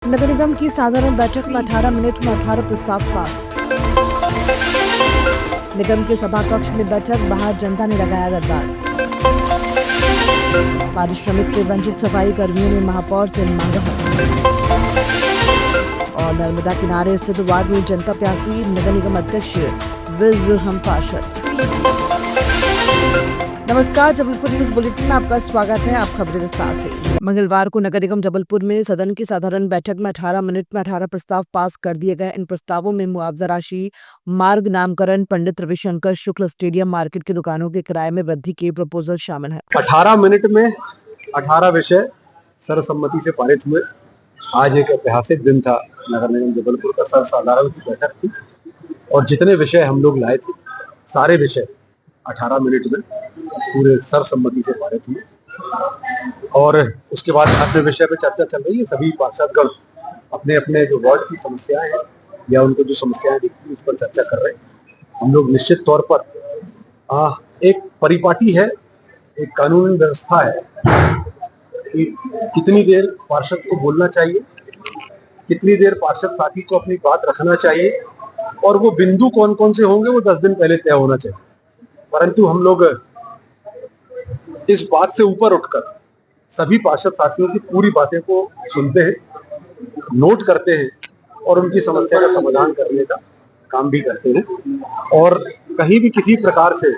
नगर निगम की साधारण बैठक में 18 मिनट में 18 प्रस्ताव पास। निगम के सभा कक्ष में बैठक, बाहर जनता ने लगाया दरबार। पारिश्रमिक से वंचित सफाई कर्मियों ने महापौर से मांगा हक। और नर्मदा किनारे स्थित वार्ड में जनता प्यासी, नगर निगम अध्यक्ष विज हम पार्षद। नमस्कार, जबलपुर न्यूज बुलेटिन में आपका स्वागत है। आप खबरें विस्तार से। मंगलवार को नगर निगम जबलपुर में सदन की साधारण बैठक में 18 मिनट में 18 प्रस्ताव पास कर दिए गए। इन प्रस्तावों में मुआवजा राशि, मार्ग नामकरण, पंडित रविशंकर शुक्ल स्टेडियम मार्केट की दुकानों के किराए में वृद्धि के प्रपोजल शामिल है। 18 मिनट में 18 विषय सर्वसम्मति से पारित हुए। आज एक ऐतिहासिक दिन था। नगर निगम जबलपुर का सर्वसाधारण की बैठक थी और जितने विषय हम लोग लाए थे सारे विषय 18 मिनट में पूरे सर्वसम्मति से पारित हुए। और उसके बाद अन्य विषय पे चर्चा चल रही है। सभी पार्षदगण अपने अपने जो वार्ड की समस्याएं हैं या उनको जो समस्याएं दिखती हैं उस पर चर्चा कर रहे हैं। हम लोग निश्चित तौर पर एक परिपाटी है, एक कानूनी व्यवस्था है कि कितनी देर पार्षद को बोलना चाहिए, कितनी देर पार्षद साथी को अपनी बात रखना चाहिए और वो बिंदु कौन कौन से होंगे वो 10 दिन पहले तय होना चाहिए। परंतु हम लोग इस बात से ऊपर उठकर सभी पार्षद साथियों की पूरी बातें को सुनते हैं, नोट करते हैं और उनकी समस्या का समाधान करने का काम भी करते हैं। और कहीं भी किसी प्रकार से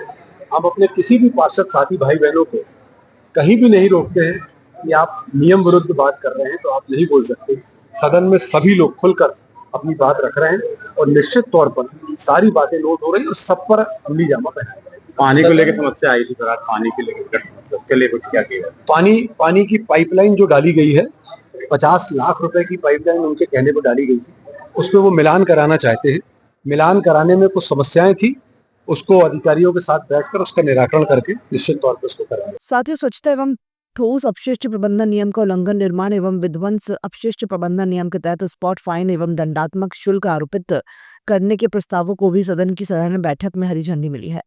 हम अपने किसी भी पार्षद साथी भाई बहनों को कहीं भी नहीं रोकते हैं कि आप नियम विरुद्ध बात कर रहे हैं तो आप नहीं बोल सकते। सदन में सभी लोग खुलकर अपनी बात रख रहे हैं और निश्चित तौर पर सारी बातें नोट हो रही है और सब पर अमली जामा पहना। पानी को लेकर समस्या आई थी, पानी के लेकर उसके लिए कुछ क्या किया? पानी की पाइपलाइन जो डाली गई है, 50 लाख रुपए की पाइपलाइन उनके कहने पर डाली गई थी। उसमें वो मिलान कराना चाहते हैं। मिलान कराने में कुछ समस्याएं थी, उसको अधिकारियों के साथ बैठकर उसका निराकरण करके निश्चित तौर पर उसको कराएंगे। साथ ही स्वच्छता एवं ठोस अपशिष्ट प्रबंधन नियम का उल्लंघन, निर्माण एवं विध्वंस अपशिष्ट प्रबंधन नियम के तहत स्पॉट फाइन एवं दंडात्मक शुल्क आरोपित करने के प्रस्तावों को भी सदन की साधारण बैठक में हरी झंडी मिली है।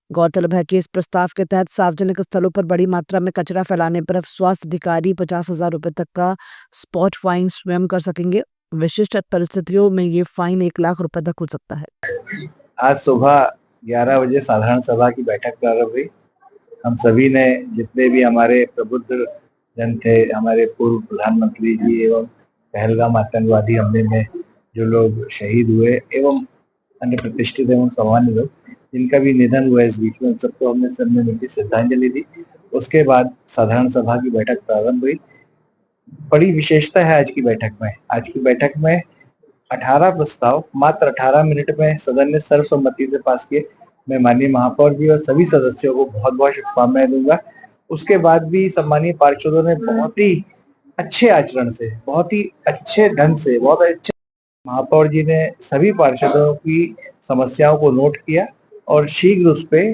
गौरतलब है कि इस प्रस्ताव के तहत सार्वजनिक स्थलों पर बड़ी मात्रा में कचरा फैलाने पर स्वास्थ्य अधिकारी 50,000 रुपए तक का स्पॉट फाइन स्वयं कर सकेंगे। विशिष्ट परिस्थितियों में ये फाइन 1 लाख रुपए तक हो सकता है। आज सुबह 11 बजे साधारण सभा की बैठक प्रारंभ हुई। हम सभी ने, जितने भी हमारे प्रबुद्ध जन थे, हमारे पूर्व प्रधानमंत्री जी एवं पहलगाम आतंकवादी हमले में जो लोग शहीद हुए एवं अन्य प्रतिष्ठित एवं सामान्य लोग जिनका भी निधन हुआ इस बीच में, सबको हमने सर में मिलकर श्रद्धांजलि दी। उसके बाद साधारण सभा की बैठक प्रारंभ हुई। बड़ी विशेषता है आज की बैठक में। आज की बैठक में 18 प्रस्ताव मात्र 18 मिनट में सदन ने सर्वसम्मति से पास किए। मैं माननीय महापौर जी और सभी सदस्यों को बहुत बहुत शुभकामनाएं दूंगा। उसके बाद भी सम्मानीय पार्षदों ने बहुत ही अच्छे आचरण से, बहुत ही अच्छे ढंग से, बहुत अच्छे महापौर जी ने सभी पार्षदों की समस्याओं को नोट किया और शीघ्र उस पर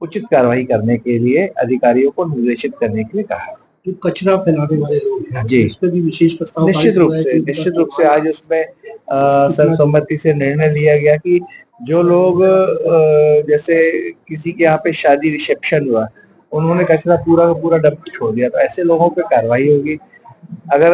उचित कार्रवाई करने के लिए अधिकारियों को निर्देशित करने के लिए कहा। जो कचरा फैलाने वाले लोग हैं जी, इस पर भी विशेष प्रस्ताव निश्चित रूप से आज उसमें सर्वसम्मति से निर्णय लिया गया कि जो लोग जैसे किसी के यहाँ पे शादी रिसेप्शन हुआ, उन्होंने कचरा पूरा का पूरा डंप छोड़ दिया, तो ऐसे लोगों पे कार्रवाई होगी। अगर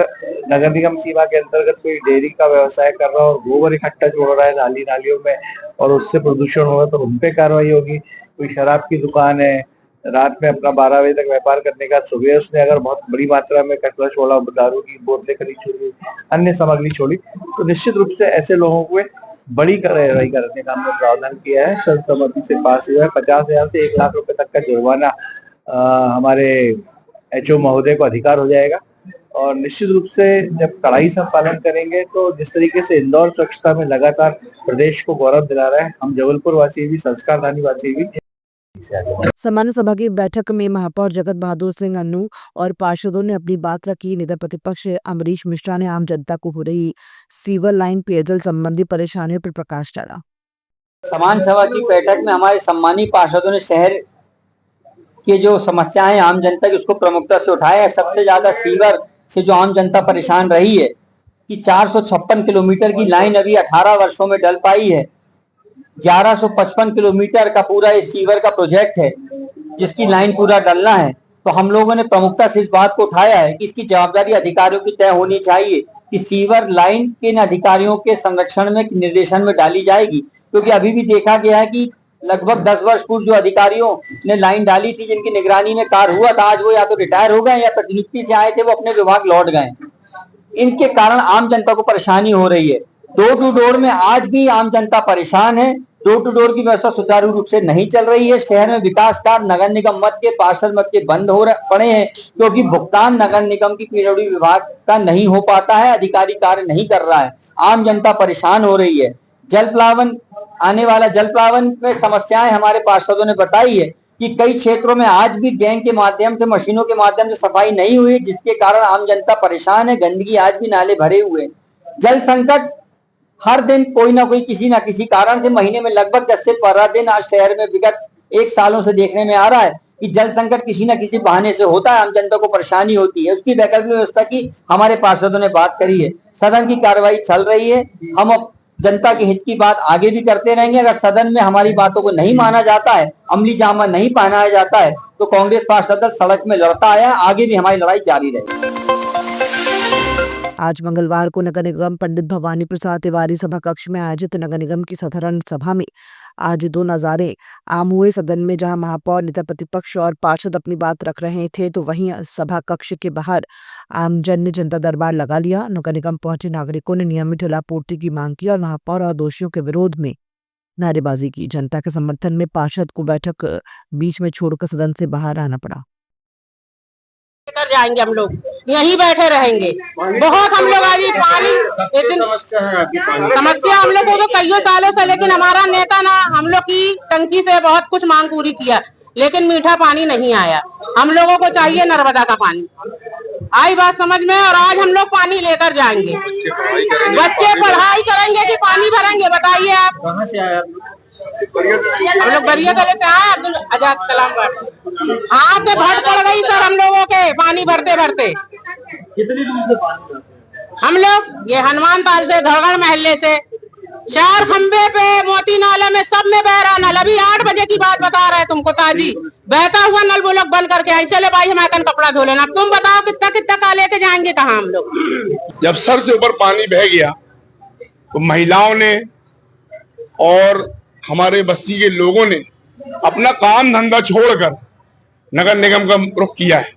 नगर निगम सीमा के अंतर्गत कोई डेयरी का व्यवसाय कर रहा है और गोबर इकट्ठा छोड़ रहा है नालियों में और उससे प्रदूषण हो रहा है तो उन पे कार्रवाई होगी। कोई शराब की दुकान है, रात में अपना 12 बजे तक व्यापार करने का, सुबह उसने अगर बहुत बड़ी मात्रा में कचरा छोड़ा, दारू की बोतलें खरीद छोड़ी, अन्य सामग्री छोड़ी, तो निश्चित रूप से ऐसे लोगों को बड़ी कार्रवाई करने का हमने प्रावधान किया है। सर्वसम्मति से पास हुआ है। 50,000 से 1 लाख रुपए तक का जुर्माना हमारे एचओ महोदय को अधिकार हो जाएगा। और निश्चित रूप से जब कड़ाई से पालन करेंगे तो जिस तरीके से इंदौर स्वच्छता में लगातार प्रदेश को गौरव दिला रहा है, हम जबलपुर वासी भी, संस्कारधानी वासी भी। सामान्य सभा की बैठक में महापौर जगत बहादुर सिंह अन्नू और पार्षदों ने अपनी बात रखी। नेता प्रतिपक्ष अमरीश मिश्रा ने आम जनता को हो रही सीवर लाइन पेयजल संबंधी परेशानियों पर प्रकाश डाला। सामान्य सभा की बैठक में हमारे सम्मानित पार्षदों ने शहर की जो समस्याएं आम जनता की उसको प्रमुखता से उठाया है। सबसे ज्यादा सीवर से जो आम जनता परेशान रही है कि 456 किलोमीटर की लाइन अभी 18 वर्षों में डल पाई है। 1155 किलोमीटर का पूरा इस सीवर का प्रोजेक्ट है जिसकी लाइन पूरा डलना है। तो हम लोगों ने प्रमुखता से इस बात को उठाया है कि इसकी जवाबदारी अधिकारियों की तय होनी चाहिए कि सीवर लाइन किन अधिकारियों के संरक्षण में निर्देशन में डाली जाएगी, क्योंकि अभी भी देखा गया है कि लगभग 10 वर्ष पूर्व जो अधिकारियों ने लाइन डाली थी, जिनकी निगरानी में कार्य हुआ था, आज वो या तो रिटायर हो गए या प्रतिनियुक्ति से आए थे, वो अपने विभाग लौट गए। इनके कारण आम जनता को परेशानी हो रही है। डोर टू डोर में आज भी आम जनता परेशान है। डोर टू डोर की व्यवस्था सुचारू रूप से नहीं चल रही है। शहर में विकास कार्य नगर निगम मद के, पार्षद मद के बंद हो पड़े हैं, क्योंकि भुगतान नगर निगम की पीडब्ल्यूडी विभाग का नहीं हो पाता है, अधिकारी कार्य नहीं कर रहा है। आम जनता परेशान हो रही है। जल प्लावन, आने वाला जल प्लावन में समस्याएं हमारे पार्षदों ने बताई है कि कई क्षेत्रों में आज भी गैंग के माध्यम से, मशीनों के माध्यम से सफाई नहीं हुई, जिसके कारण आम जनता परेशान है। गंदगी आज भी नाले भरे हुए हैं। जल संकट हर दिन कोई ना कोई किसी ना किसी कारण से महीने में लगभग 10 से 15 दिन आज शहर में विगत 1 सालों से देखने में आ रहा है कि जल संकट किसी ना किसी बहाने से होता है, आम जनता को परेशानी होती है। उसकी वैकल्पिक व्यवस्था की हमारे पार्षदों ने बात करी है। सदन की कार्रवाई चल रही है। हम अब जनता के हित की बात आगे भी करते रहेंगे। अगर सदन में हमारी बातों को नहीं माना जाता है, अमली जामा नहीं पहनाया जाता है, तो कांग्रेस पार्षद सड़क में लड़ता आया, आगे भी हमारी लड़ाई जारी रहेगी। आज मंगलवार को नगर निगम पंडित भवानी प्रसाद तिवारी सभा कक्ष में आयोजित नगर निगम की साधारण सभा में आज 2 नजारे आम हुए। सदन में जहां महापौर, नेता प्रतिपक्ष और पार्षद अपनी बात रख रहे थे, तो वहीं सभा कक्ष के बाहर आमजन ने जनता दरबार लगा लिया। नगर निगम पहुंचे नागरिकों ने नियमित जलापूर्ति की मांग की और महापौर और दोषियों के विरोध में नारेबाजी की। जनता के समर्थन में पार्षद को बैठक बीच में छोड़कर सदन से बाहर आना पड़ा। कर जाएंगे, हम लोग यहीं बैठे रहेंगे। बहुत हम लोग आज पानी समस्या हम लोग को तो कईयों सालों से, लेकिन हमारा नेता ना हम लोग की टंकी से बहुत कुछ मांग पूरी किया, लेकिन मीठा पानी नहीं आया। हम लोगों को चाहिए नर्मदा का पानी। आई बात समझ में? और आज हम लोग पानी लेकर जाएंगे। बच्चे पढ़ाई करेंगे कि पानी भरेंगे? बताइए आप। कहाँ से आया? हम लोग बरिया तले से आए, अब्दुल आजाद कलाम हाँ तो भट पड़ गई सर हम लोगों के पानी भरते भरते। कितनी दूर से पानी? हम लोग ये हनुमान ताल से, धड़गड़ महल्ले से, 4 खंबे पे, मोती नाले में, सब में बह रहा नल। अभी 8 बजे की बात बता रहे तुमको ताजी, बहता हुआ नल वो लोग बंद करके आए। चले भाई हमारे कपड़ा धो लेना। अब तुम बताओ कितना कितना का लेके जाएंगे कहाँ हम लोग? जब सर से ऊपर पानी बह गया तो महिलाओं ने और हमारे बस्ती के लोगों ने अपना काम धंधा छोड़कर नगर निगम का रुख किया है।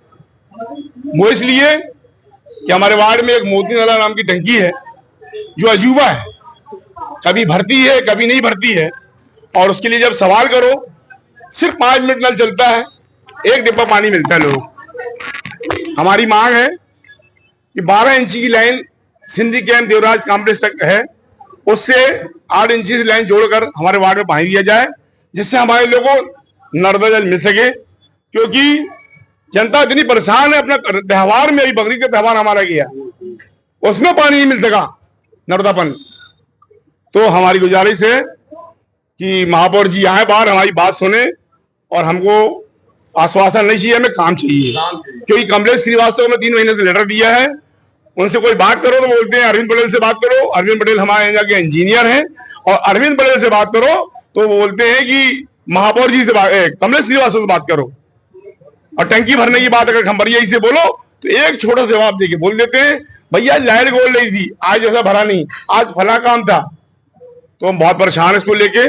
वो इसलिए कि हमारे वार्ड में एक मोती नाला नाम की टंकी है जो अजूबा है, कभी भरती है कभी नहीं भरती है, और उसके लिए जब सवाल करो सिर्फ 5 मिनट नल चलता है, 1 डिब्बा पानी मिलता है लोगों को। हमारी मांग है कि 12 इंची की line Sindhi camp Devraj complex तक है, उससे 8 इंची की लाइन जोड़कर हमारे वार्ड में पानी दिया जाए, जिससे हमारे लोगों को नर्मदा जल मिल सके। क्योंकि जनता इतनी परेशान है। अपना त्योहार में, अभी बकरी का त्योहार हमारा गया, उसमें पानी नहीं मिल सका नर्मदापन। तो हमारी गुजारिश है कि महापौर जी आए बाहर, हमारी बात सुने, और हमको आश्वासन नहीं चाहिए, हमें काम चाहिए। क्योंकि कमलेश श्रीवास्तव को 3 महीने से लेटर दिया है, उनसे कोई बात करो तो बोलते हैं अरविंद पटेल से बात करो। अरविंद पटेल हमारे यहाँ के इंजीनियर हैं, और अरविंद पटेल से बात करो तो बोलते हैं कि महापौर जी से कमलेश श्रीवास्तव से बात करो। और टंकी भरने की बात अगर खंबरिया से बोलो तो एक छोटा जवाब देके बोल देते हैं, भैया लाइट बोल रही थी, आज ऐसा भरा नहीं, आज फला काम था। तो हम बहुत परेशान है इसको लेके।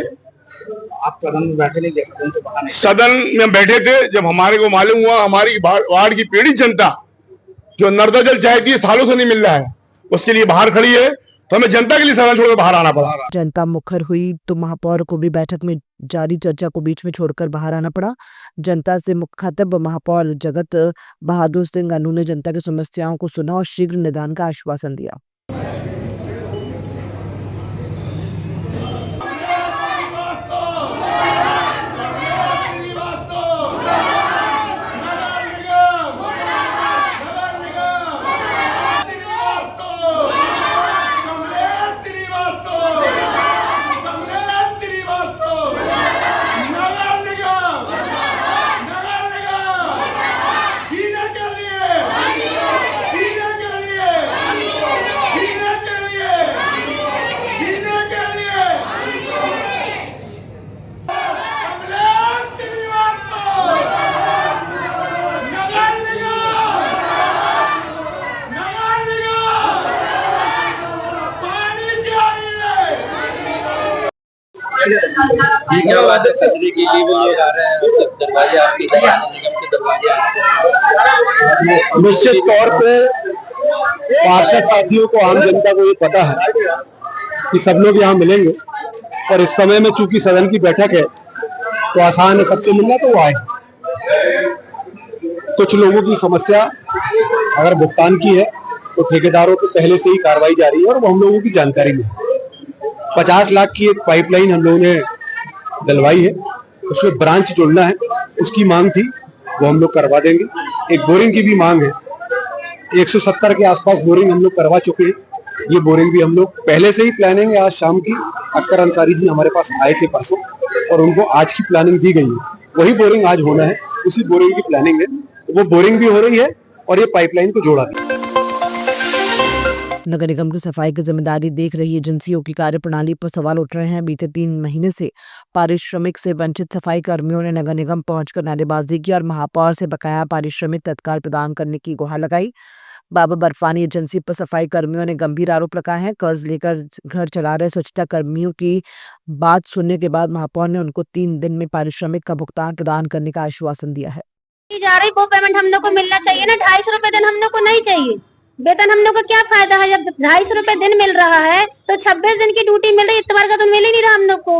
आप सदन में बैठे नहीं? सदन से बाहर? सदन में बैठे थे जब हमारे को मालूम हुआ हमारी वार्ड की पीड़ित जनता जो नर्मदा जल चाहती है, सालों से नहीं मिल रहा है, उसके लिए बाहर खड़ी है, तो हमें जनता के लिए सदन छोड़कर बाहर आना पड़ा। जनता मुखर हुई तो महापौर को भी बैठक में जारी चर्चा को बीच में छोड़कर बाहर आना पड़ा। जनता से मुखातिब महापौर जगत बहादुर सिंह अनु ने जनता की समस्याओं को सुना और शीघ्र निदान का आश्वासन दिया। ये क्या बात है, कचरे के लिए भी लोग आ रहे हैं, दरवाजे आपके निगम के दरवाजे निश्चित तौर पे पार्षद साथियों को, आम जनता को ये पता है कि सब लोग यहाँ मिलेंगे, और इस समय में चूंकि सदन की बैठक है तो आसान है सबसे मिलना, तो वो आए। कुछ लोगों की समस्या अगर भुगतान की है तो ठेकेदारों को पहले से ही कार्रवाई जारी है और वो हम लोगों की जानकारी में 50 लाख की एक पाइपलाइन हम लोगों ने डलवाई है, उसमें ब्रांच जोड़ना है, उसकी मांग थी, वो हम लोग करवा देंगे। एक बोरिंग की भी मांग है, 170 के आसपास बोरिंग हम लोग करवा चुके हैं। ये बोरिंग भी हम लोग पहले से ही प्लानिंग है। आज शाम की अख्तर अंसारी जी हमारे पास आए थे परसों, और उनको आज की प्लानिंग दी गई है, वही बोरिंग आज होना है, उसी बोरिंग की प्लानिंग है, वो बोरिंग भी हो रही है और ये पाइपलाइन को जोड़ा भी। नगर निगम की सफाई की जिम्मेदारी देख रही एजेंसियों की कार्यप्रणाली पर सवाल उठ रहे हैं। बीते 3 महीने से पारिश्रमिक से वंचित सफाई कर्मियों ने नगर निगम पहुंचकर नारेबाजी की और महापौर से बकाया पारिश्रमिक तत्काल प्रदान करने की गुहार लगाई। बाबा बर्फानी एजेंसी पर सफाई कर्मियों ने गंभीर आरोप लगाए हैं। कर्ज लेकर घर चला रहे स्वच्छता कर्मियों की बात सुनने के बाद महापौर ने उनको 3 दिन में पारिश्रमिक का भुगतान प्रदान करने का आश्वासन दिया है। जा रही वो पेमेंट हम लोग को मिलना चाहिए ना, 250 रुपए दिन हम लोग को नहीं चाहिए। वेतन हम लोग को क्या फायदा है जब 250 रुपए दिन मिल रहा है, तो 26 दिन की ड्यूटी मिल रही है, इतवार का तो मिल ही नहीं रहा हम लोग को।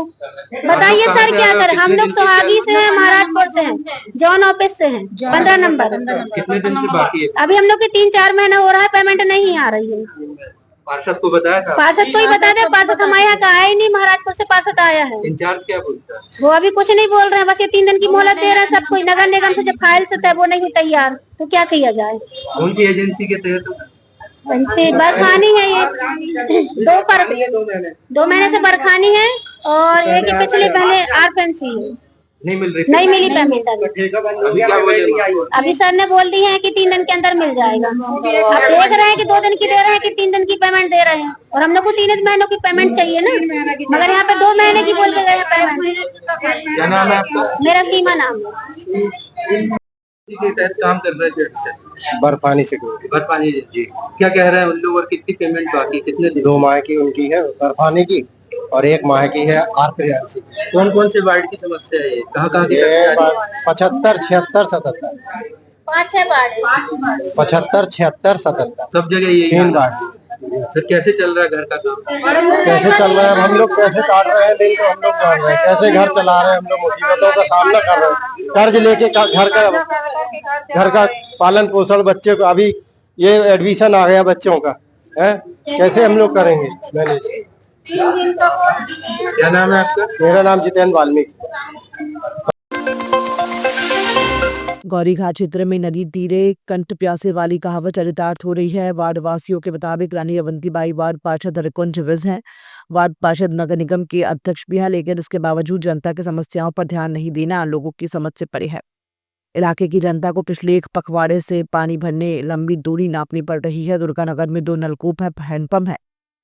बताइए सर क्या करें। हम लोग सुहागी से हैं, महाराजपुर से हैं, जॉन ऑफिस से हैं, 15 नंबर। कितने दिन से बाकी है? अभी हम लोग की 3-4 महीना हो रहा है, पेमेंट नहीं आ रही है। पार्षद को बताया था? पार्षद को ही बता दे, पार्षद हमारे यहाँ का आया ही नहीं, महाराजपुर से पार्षद आया है। इंचार्ज क्या बोलता है? वो अभी कुछ नहीं बोल रहे हैं, बस ये 3 दिन की मोहलत दे रहे हैं सब कुछ। नगर निगम से जब फाइल से वो नहीं हुई तैयार, तो क्या किया जाए। कौन सी एजेंसी के तहत? बरखानी है ये, 2 महीने से बरखानी है, और एक ही पिछले पहले आरफेंसी है। नहीं मिल रही? नहीं मिली पेमेंट अभी। अभी क्या बोले? अभी सर ने बोल दी है कि 3 दिन के अंदर मिल जाएगा। अब देख रहे हैं कि 2 दिन की दे रहे हैं कि 3 दिन की पेमेंट दे रहे हैं, और हम लोग को 3 महीनों की पेमेंट चाहिए ना, मगर यहाँ पे 2 महीने की बोल के गए पेमेंट। क्या नाम है आपका? मेरा सीमा नाम है। के तहत काम कर रहे थे? बर्फानी से बर्फानी जी, क्या कह रहे हैं उन लोग, और कितनी पेमेंट बाकी, कितने दिन? 2 माह की उनकी है बर्फानी की, और 1 माह की है आरपीआरसी। कौन कौन से वार्ड की समस्या है ये? कहाँ की? 75, 76, 77, 5-6 बार 75, 76, 77 सब जगह यही 3 वार्ड। फिर कैसे चल रहा है घर का काम? कैसे चल रहा है, हम लोग कैसे काट रहे हैं दिन, तो हम लोग जान रहे हैं कैसे घर चला रहे हैं। हम लोग मुसीबतों का सामना कर रहे हैं, कर्ज लेके घर का पालन पोषण, बच्चे को अभी ये एडमिशन आ गया बच्चों का है, कैसे हम लोग करेंगे मैनेज। क्या नाम है आपका? मेरा नाम जितेंद्र वाल्मीकि। गौरीघाट क्षेत्र में नदी तीरे कंठ प्यासे वाली कहावत चरितार्थ हो रही है। वार्ड वासियों के मुताबिक रानी अवंतीबाई वार्ड पार्षद हरिकुंज विज हैं। वार्ड पार्षद नगर निगम के अध्यक्ष भी हैं, लेकिन इसके बावजूद जनता की समस्याओं पर ध्यान नहीं देना लोगों की समझ से परे है। इलाके की जनता को पिछले 1 पखवाड़े से पानी भरने लंबी दूरी नापनी पड़ रही है। दुर्गा नगर में 2 नलकूप है, हैंडपंप है,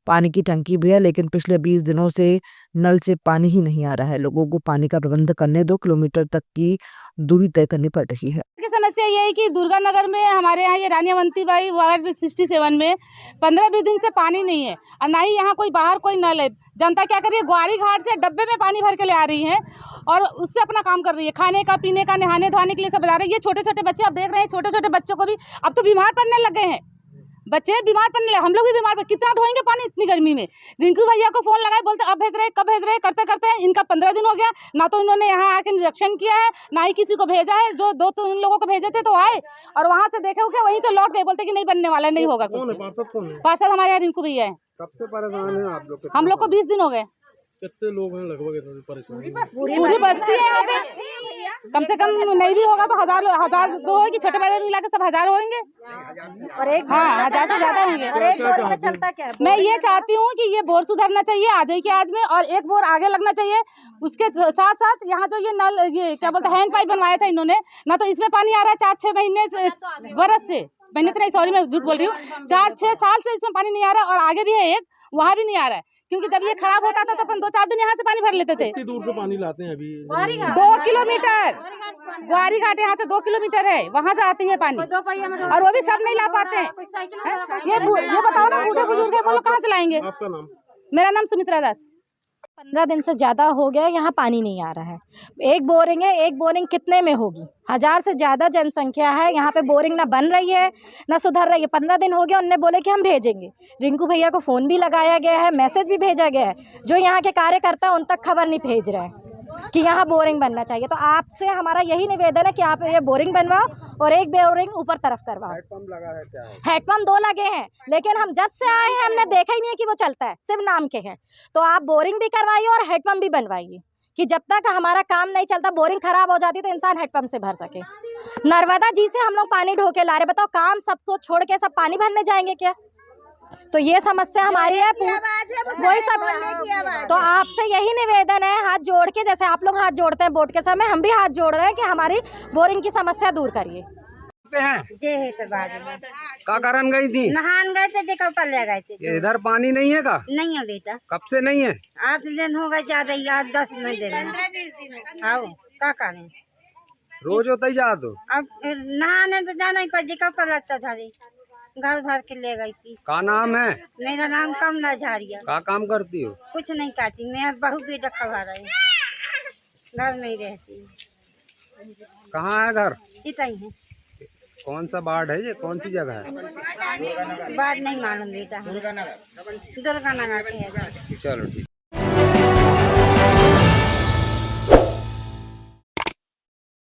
पानी की टंकी भी है, लेकिन पिछले 20 दिनों से नल से पानी ही नहीं आ रहा है। लोगों को पानी का प्रबंध करने 2 किलोमीटर तक की दूरी तय करनी पड़ रही है। समस्या ये है कि दुर्गा नगर में हमारे यहाँ ये रानी अवंतीबाई वार्ड 67 में 15-20 दिन से पानी नहीं है, और ना ही यहाँ कोई बाहर कोई नल है। जनता क्या कर रही है, ग्वारी घाट से डब्बे में पानी भर के ले आ रही है और उससे अपना काम कर रही है। खाने का, पीने का, नहाने धोने के लिए सब बता रहे हैं। ये छोटे छोटे बच्चे, आप देख रहे हैं, छोटे छोटे बच्चों को भी अब तो बीमार पड़ने लग गए हैं। बच्चे बीमार पड़ने लगे, हम लोग भी बीमार पड़े। कितना ढोएंगे पानी इतनी गर्मी में। रिंकू भैया को फोन लगाए, बोलते अब भेज रहे, कब भेज रहे, करते करते इनका 15 दिन हो गया। ना तो इन्होंने यहाँ आके निरीक्षण किया है, ना ही किसी को भेजा है। जो 2-3 लोगों को भेजे थे तो आए, और वहाँ से देखे उके वहीं तो लौट गए, बोलते कि नहीं बनने वाला, नहीं होगा कुछ। पार्षद हमारे यहाँ रिंकू भैया है। कब से परेशान है आप लोग? हम लोग को 20 दिन हो गए। कितने लोग हैं लगभग परेशान? पूरी बस्ती है यहाँ पे, कम से कम नहीं भी होगा तो 1000 दो होगी, छोटे बड़े मिला के सब 1000 होंगे, और एक 1000 से ज्यादा होंगे। चलता क्या? मैं ये चाहती हूँ कि ये बोर सुधरना चाहिए आज ही के आज में, और एक बोर आगे लगना चाहिए। उसके साथ साथ यहाँ जो ये नल, ये क्या बोलते हैं, हैंड पाइप बनवाया था इन्होंने, ना तो इसमें पानी आ रहा है 4-6 महीने से, बरस से, महीने से नहीं, सॉरी मैं झूठ बोल रही हूँ, 4-6 साल से इसमें पानी नहीं आ रहा है। और आगे भी है एक, वहाँ भी नहीं आ रहा है, क्योंकि जब ये खराब होता था तो अपन 2-4 दिन यहाँ से पानी भर लेते थे। कितनी दूर से पानी लाते हैं अभी? 2 किलोमीटर ग्वारी घाट यहाँ से 2 किलोमीटर है, वहाँ से आती है पानी, और वो भी सब नहीं ला पाते हैं। ये बताओ ना, बूढ़े बुजुर्ग है, वो लोग कहाँ से लाएंगे? आपका नाम? मेरा नाम सुमित्रा दास। 15 दिन से ज़्यादा हो गया यहाँ पानी नहीं आ रहा है। एक बोरिंग है, एक बोरिंग कितने में होगी? 1000 से ज़्यादा जनसंख्या है, यहाँ पे बोरिंग ना बन रही है ना सुधर रही है। 15 दिन हो गया, उनने बोले कि हम भेजेंगे। रिंकू भैया को फ़ोन भी लगाया गया है, मैसेज भी भेजा गया है। जो यहाँ के कार्यकर्ता उन तक खबर नहीं भेज रहे हैं कि यहाँ बोरिंग बनना चाहिए। तो आपसे हमारा यही निवेदन है कि आप ये बोरिंग बनवाओ और एक बोरिंग ऊपर तरफ करवाओ। हेडपंप लगा है क्या? हेडपंप 2 लगे हैं, लेकिन हम जब से आए हैं हमने देखा ही नहीं है कि वो चलता है, सिर्फ नाम के हैं। तो आप बोरिंग भी करवाइए और हेडपंप भी बनवाइए कि जब तक हमारा काम नहीं चलता, बोरिंग खराब हो जाती तो इंसान हेडपंप से भर सके। नर्मदा जी से हम लोग पानी ढो के ला रहे, बताओ काम सबको छोड़ के सब पानी भरने जाएंगे क्या? तो ये समस्या हमारी है, वही सब। तो आपसे यही निवेदन है, हाथ जोड़ के, जैसे आप लोग हाथ जोड़ते हैं वोट के समय, हम भी हाथ जोड़ रहे हैं कि हमारी बोरिंग की समस्या दूर करिए। का कारण गई थी? नहान गए थे, देखो कल ले गए थे। इधर पानी नहीं है का? नहीं है बेटा, कब से नहीं है? 8 दिन हो गए, ज्यादा ही 8-10 दिन 15-20 दिन। आओ क्या करें, रोज होता ही जा तो। अब नहाने तो जाना ही पड़े, कब कर लगता था रे, घर भर के ले गई थी। का नाम है? मेरा नाम कमला झाड़िया। का काम करती हो? कुछ नहीं करती, मैं बहू की रखवा रही, घर नहीं रहती। कहाँ है घर? इतना ही है। कौन सा वार्ड है ये, कौन सी जगह है? बात नहीं मालूम बेटा, दुर्गा नगर के है। चलो ठीक।